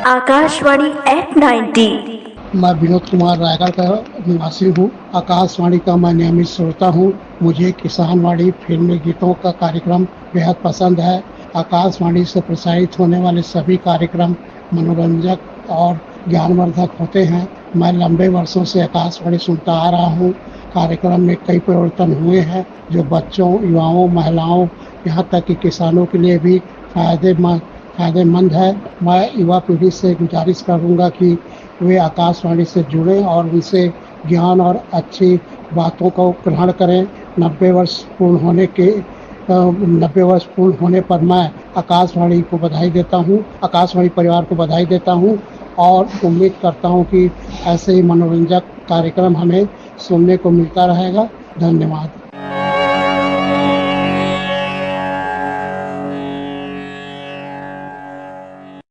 Akashvani eight 90। मैं विनोद कुमार रायगढ़ का निवासी हूँ। आकाशवाणी का मैं नियमित श्रोता हूँ। मुझे किसानवाड़ी फिल्मी गीतों का कार्यक्रम बेहद पसंद है। आकाशवाणी से प्रसारित होने वाले सभी कार्यक्रम मनोरंजक और ज्ञानवर्धक होते हैं। मैं लंबे वर्षों से आकाशवाणी सुनता आ रहा हूँ। कार्यक्रम में कई परिवर्तन हुए हैं जो बच्चों, युवाओं, महिलाओं, यहाँ तक कि किसानों के लिए भी फायदेमंद है। मैं युवा पीढ़ी से गुजारिश करूँगा कि वे आकाशवाणी से जुड़ें और उनसे ज्ञान और अच्छी बातों को ग्रहण करें। 90 वर्ष पूर्ण होने पर मैं आकाशवाणी को बधाई देता हूँ, आकाशवाणी परिवार को बधाई देता हूँ और उम्मीद करता हूँ कि ऐसे ही मनोरंजक कार्यक्रम हमें सुनने को मिलता रहेगा। धन्यवाद।